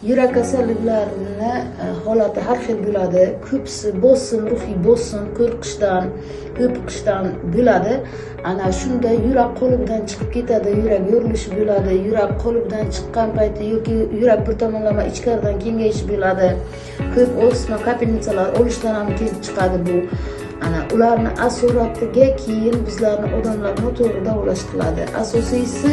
Yurak kasalliklarini holati har xil bo'ladi. Ko'pisi bosim, ruhiy bosim, qo'rqishdan bo'ladi. Ana shunda yurak qolibidan chiqib ketadi, yurak yorilishi bo'ladi, yurak qolibidan chiqqan payti yoki yurak bir tomonlama ichkaridan kengayishi bo'ladi. Ko'p o'sma kapelnitsalar olishdan ham kelib chiqadi bu. Ana ularni asoratiga keyin bizlarni odamlar noto'g'ri davolash qiladi. Asosiysi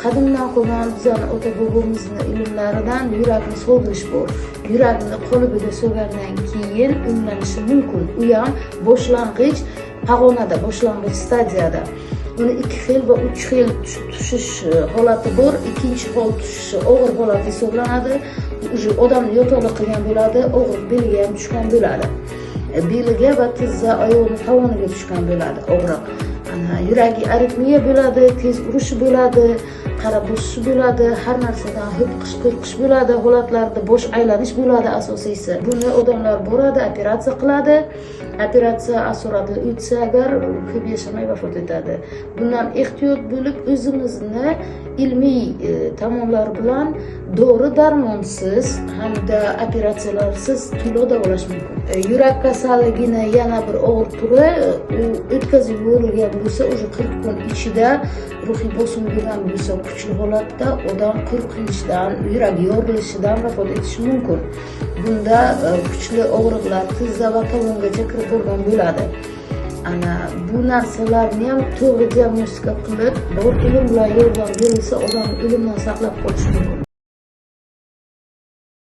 qadimdan qolgan bizlarni ota-bobomizning ilmlaridan yurakni sog'dirish bor. Yurakni qolibiga solgandan keyin emlanishi mumkin. U ham boshlang'ich pog'onada, boshlang'ich stadiyada. Uni 2 xil va 3 xil tushish holati bor. Ikkinchi hol tushishi og'ir holat hisoblanadi. Uje odamni yotoqli qilgan bo'ladi, og'ir belga ham tushgan bo'ladi. Beliga va tizza oyog'ini tovoniga tushgan bo'ladi og'riq. Yuragi aritmiya bo'ladi, tez urishi bo'ladi, qara bosishi bo'ladi, har narsadan hiqish bo'ladi, holatlarda bosh aylanish bo'ladi asosiysi. Buni odamlar boradi, operatsiya qiladi. Operatsiya asoratli o'tsa agar ko'p yashamay vafot etadi. Bundan ehtiyot bo'lib o'zimizni ilmiy tomonlari bilan dori-darmonsiz hamda operatsiyalarsiz to'liq davolash mumkin. Yurak kasalligini yana bir og'ir turi o'tkazib yuborilgan bo'lsa, o'sha 40 kun ichida ruhiy bosim bo'lgan bo'lsa, kuchli holatda odam qo'rqinchdan, yurak yorilishidan vafot etishi mumkin. Bunda kuchli og'riqlar tizza va tovongacha kirib borgan bo'ladi. Ana bu narsalarni ham to'g'ri diagnostika qilib, bor ilm bilan yordam berilsa, odamni o'limdan saqlab qolish mumkin.